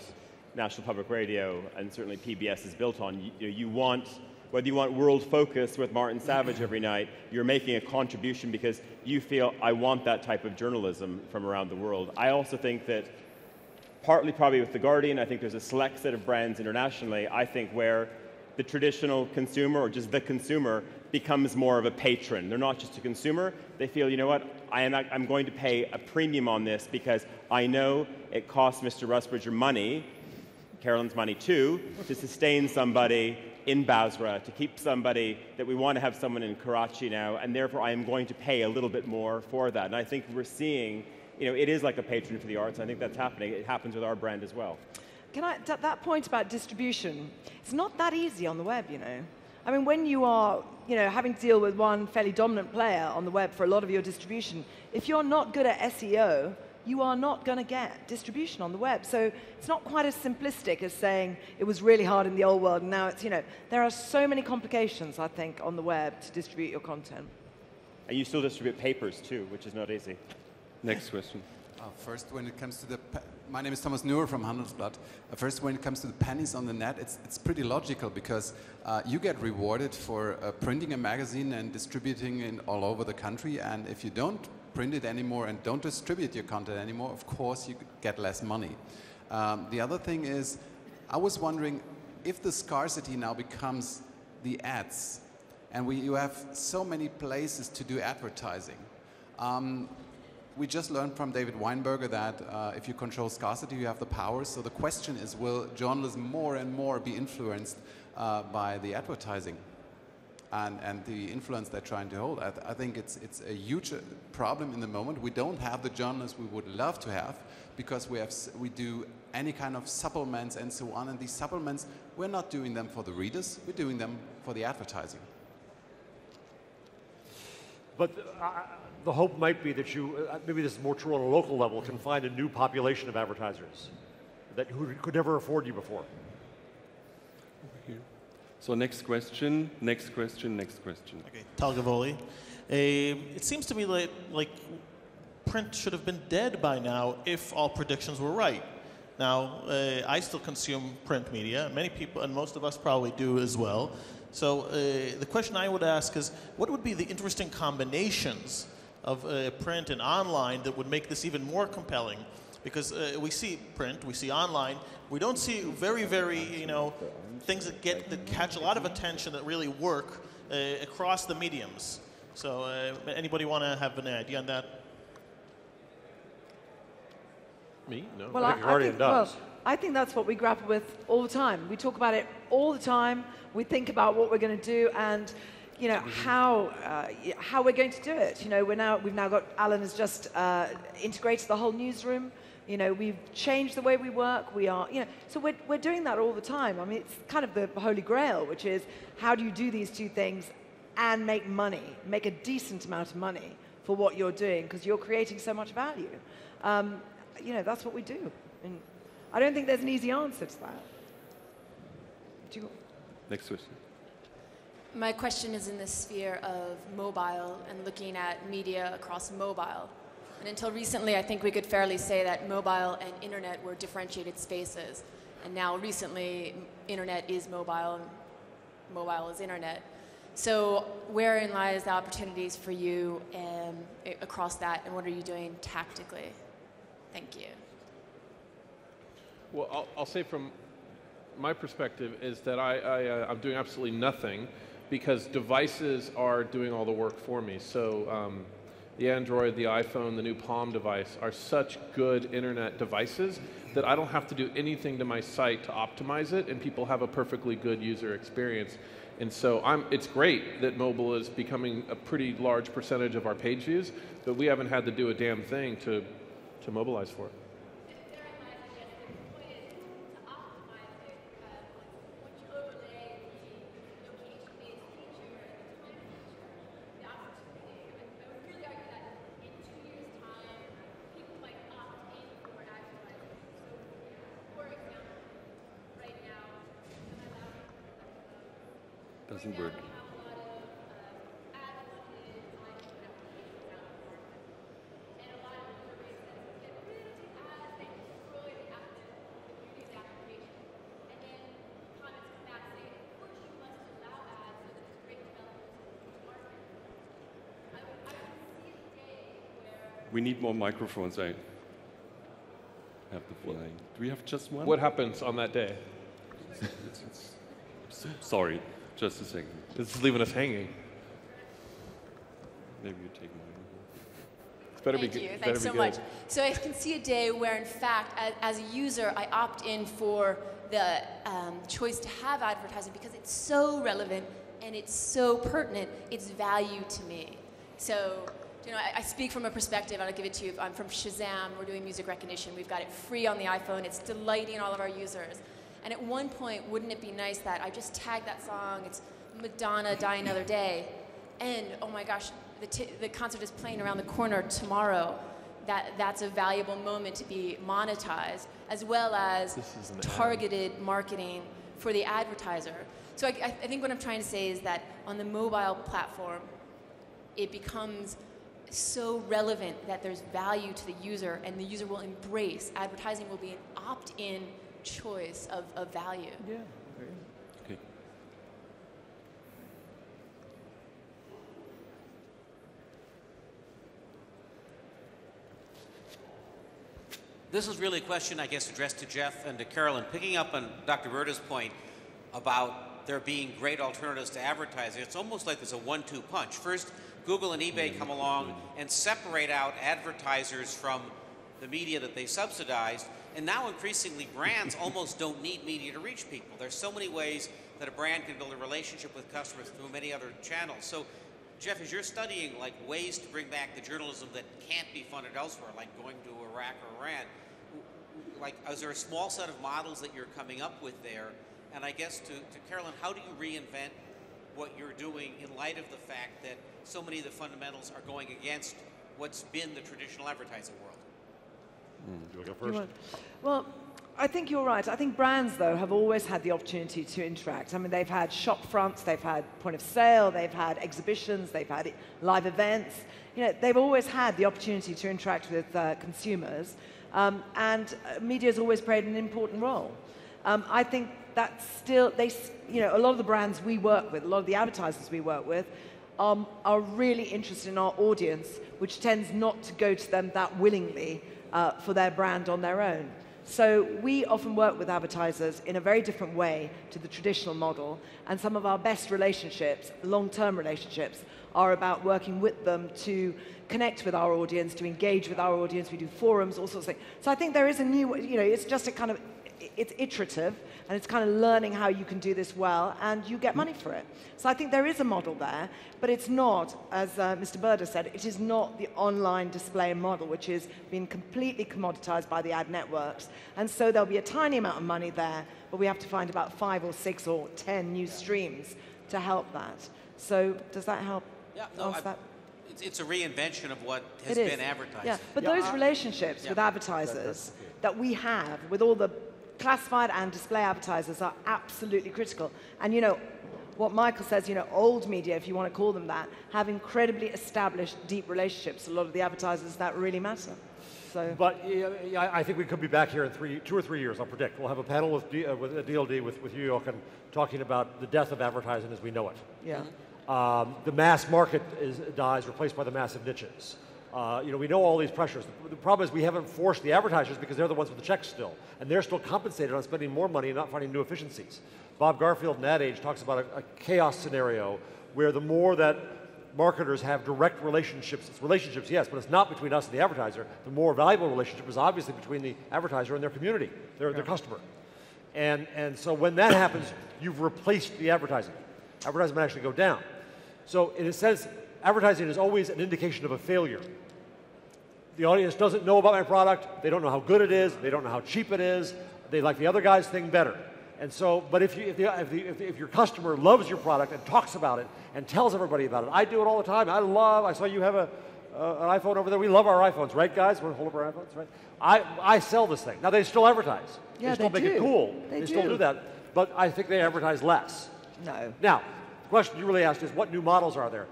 National Public Radio and certainly PBS is built on. You want, Whether you want world focus with Martin Savage every night, you're making a contribution because you feel, I want that type of journalism from around the world. I also think that, partly probably with The Guardian, I think there's a select set of brands internationally, I think, where the traditional consumer, or just the consumer, becomes more of a patron. They're not just a consumer. They feel, you know what, I'm going to pay a premium on this because I know it costs Mr. Rusbridger money, Carolyn's money too, to sustain somebody in Basra, to keep somebody that we want to have someone in Karachi now, and therefore I am going to pay a little bit more for that. And I think we're seeing, you know, it is like a patron for the arts. I think that's happening. It happens with our brand as well. That point about distribution, it's not that easy on the web, you know. I mean, when you are, you know, having to deal with one fairly dominant player on the web for a lot of your distribution, if you're not good at SEO, you are not going to get distribution on the web. So it's not quite as simplistic as saying it was really hard in the old world and now it's, you know, there are so many complications, I think, on the web to distribute your content. And you still distribute papers too, which is not easy. Next question. First, when it comes to the... My name is Thomas Neuer from Handelsblatt. First, when it comes to the pennies on the net, it's pretty logical because you get rewarded for printing a magazine and distributing it all over the country, and if you don't print it anymore and don't distribute your content anymore, of course you get less money. The other thing is, I was wondering if the scarcity now becomes the ads, and you have so many places to do advertising. We just learned from David Weinberger that if you control scarcity, you have the power. So the question is, will journalism more and more be influenced by the advertising and the influence they're trying to hold? I think it's a huge problem in the moment. We don't have the journalists we would love to have because we do any kind of supplements and so on. And these supplements, we're not doing them for the readers. We're doing them for the advertising. But the hope might be that you, maybe this is more true on a local level, can find a new population of advertisers who could never afford you before. Over here. So next question, next question, next question. Okay, Tal Gavoli. It seems to me like print should have been dead by now if all predictions were right. Now, I still consume print media. Many people, and most of us probably do as well. So the question I would ask is, what would be the interesting combinations of print and online that would make this even more compelling? Because we see print, we see online, we don't see very, you know, things that catch a lot of attention that really work across the mediums. So anybody want to have an idea on that? Me? No. Well, I think that's what we grapple with all the time. We talk about it all the time. We think about what we're going to do and, you know, how we're going to do it. You know, we've now got, Alan has just integrated the whole newsroom. You know, we've changed the way we work. We are, you know, so we're doing that all the time. I mean, it's kind of the holy grail, which is how do you do these two things and make money, make a decent amount of money for what you're doing because you're creating so much value. You know, that's what we do. And I don't think there's an easy answer to that. Next question. My question is in the sphere of mobile and looking at media across mobile. And until recently, I think we could fairly say that mobile and internet were differentiated spaces. And now recently, internet is mobile and mobile is internet. So wherein lies the opportunities for you across that, and what are you doing tactically? Thank you. Well, I'll say from my perspective is that I'm doing absolutely nothing because devices are doing all the work for me. So the Android, the iPhone, the new Palm device are such good internet devices that I don't have to do anything to my site to optimize it, and people have a perfectly good user experience. And so it's great that mobile is becoming a pretty large percentage of our page views, but we haven't had to do a damn thing to mobilize for it. Doesn't work. we need more microphones. I have the feeling. Do we have just one? What happens on that day? Sorry, just a second. This is leaving us hanging. Maybe you take mine. Thank you. Thanks so much. So I can see a day where, in fact, as a user, I opt in for the choice to have advertising because it's so relevant and it's so pertinent. It's value to me. So, you know, I speak from a perspective, and I'll give it to you. I'm from Shazam. We're doing music recognition. We've got it free on the iPhone. It's delighting all of our users. And at one point, wouldn't it be nice that I just tagged that song? It's Madonna, Die Another Day. And, oh my gosh, the concert is playing around the corner tomorrow. That's a valuable moment to be monetized, as well as targeted marketing for the advertiser. So I think what I'm trying to say is that on the mobile platform, it becomes so relevant that there's value to the user, and the user will embrace. Advertising will be an opt-in choice of value. Yeah. Okay. This is really a question, I guess, addressed to Jeff and to Carolyn. Picking up on Dr. Berta's point about there being great alternatives to advertising, it's almost like there's a 1-2 punch. First, Google and eBay come along and separate out advertisers from the media that they subsidized, and now increasingly brands almost don't need media to reach people. There's so many ways that a brand can build a relationship with customers through many other channels. So, Jeff, as you're studying like ways to bring back the journalism that can't be funded elsewhere, like going to Iraq or Iran, like, is there a small set of models that you're coming up with there? And I guess to Carolyn, how do you reinvent what you're doing in light of the fact that so many of the fundamentals are going against what's been the traditional advertising world? Do you want to go first? Well, I think you're right. I think brands, though, have always had the opportunity to interact. I mean, they've had shop fronts, they've had point of sale, they've had exhibitions, they've had live events. You know, they've always had the opportunity to interact with consumers, and media has always played an important role. I think that's still, you know, a lot of the brands we work with, a lot of the advertisers we work with, are really interested in our audience, which tends not to go to them that willingly for their brand on their own. So we often work with advertisers in a very different way to the traditional model, and some of our best relationships, long-term relationships, are about working with them to connect with our audience, to engage with our audience. We do forums, all sorts of things. So I think there is a new, you know, it's just a kind of, it's iterative, and it's kind of learning how you can do this well, and you get money for it. So I think there is a model there, but it's not, as Mr. Berta said, it is not the online display model, which is being completely commoditized by the ad networks. And so there'll be a tiny amount of money there, but we have to find about 5 or 6 or 10 new streams to help that. So does that help? Yeah, no, it's a reinvention of what has It been is. advertised. Yeah, but those relationships with advertisers that we have with all the classified and display advertisers are absolutely critical. And you know, what Michael says, you know, old media, if you want to call them that, have incredibly established deep relationships. A lot of the advertisers that really matter. So. But I think we could be back here in 2 or 3 years, I'll predict. We'll have a panel with DLD with you, Jochen, talking about the death of advertising as we know it. Yeah. The mass market dies, replaced by the massive niches. You know, we know all these pressures. The problem is we haven't forced the advertisers because they're the ones with the checks still. And they're still compensated on spending more money and not finding new efficiencies. Bob Garfield in Ad Age talks about a chaos scenario where the more that marketers have direct relationships, it's relationships, yes, but it's not between us and the advertiser. The more valuable relationship is obviously between the advertiser and their community, their customer. And so when that happens, you've replaced the advertising. Advertising might actually go down. So in a sense, advertising is always an indication of a failure. The audience doesn't know about my product, they don't know how good it is, they don't know how cheap it is, they like the other guy's thing better. And so, but if your customer loves your product and talks about it and tells everybody about it, I do it all the time. I saw you have an iPhone over there. We love our iPhones, right, guys? Want to hold up our iPhones, right? I sell this thing. Now, they still advertise. Yeah, they still make it cool. They still do that. But I think they advertise less. No. Now, the question you really asked is, what new models are there?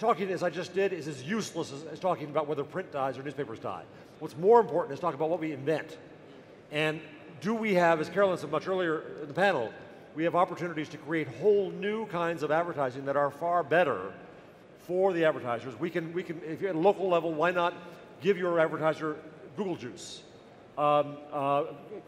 Talking as I just did is as useless as talking about whether print dies or newspapers die. What's more important is talk about what we invent. And do we have, as Carolyn said much earlier in the panel, we have opportunities to create whole new kinds of advertising that are far better for the advertisers. We can, if you're at a local level, why not give your advertiser Google Juice?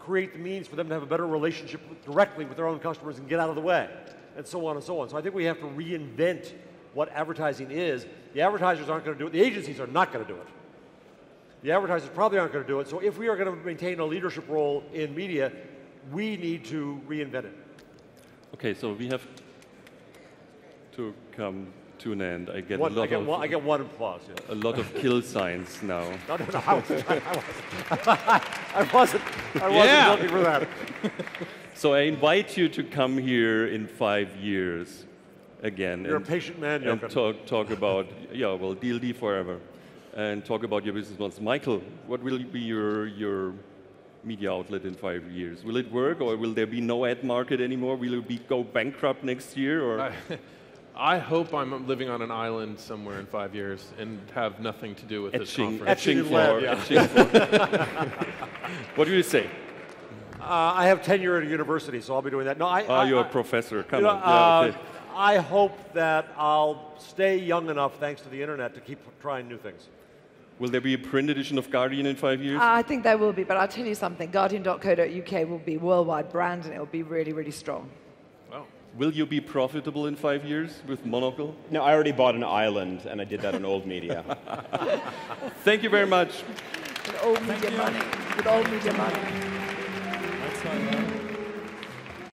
Create the means for them to have a better relationship directly with their own customers and get out of the way, and so on and so on. So I think we have to reinvent what advertising is. The advertisers aren't going to do it. The agencies are not going to do it. The advertisers probably aren't going to do it. So if we are going to maintain a leadership role in media, we need to reinvent it. Okay, so we have to come to an end. I get I get one applause. Yeah. A lot of kill signs now. No, I wasn't looking for that. So I invite you to come here in 5 years again. You're a patient man, and Jochen. talk about, DLD forever. And talk about your business models. Michael, what will be your media outlet in 5 years? Will it work, or will there be no ad market anymore? Will it go bankrupt next year? Or I hope I'm living on an island somewhere in 5 years and have nothing to do with this conference. Etching floor. What do you say? I have tenure at a university, so I'll be doing that. No, you're a professor. Come on. Okay. I hope that I'll stay young enough, thanks to the internet, to keep trying new things. Will there be a print edition of Guardian in 5 years? I think there will be, but I'll tell you something. Guardian.co.uk will be worldwide brand, and it will be really, really strong. Wow. Will you be profitable in 5 years with Monocle? No, I already bought an island, and I did that on old media. Thank you very much. With old media money. With old media money. That's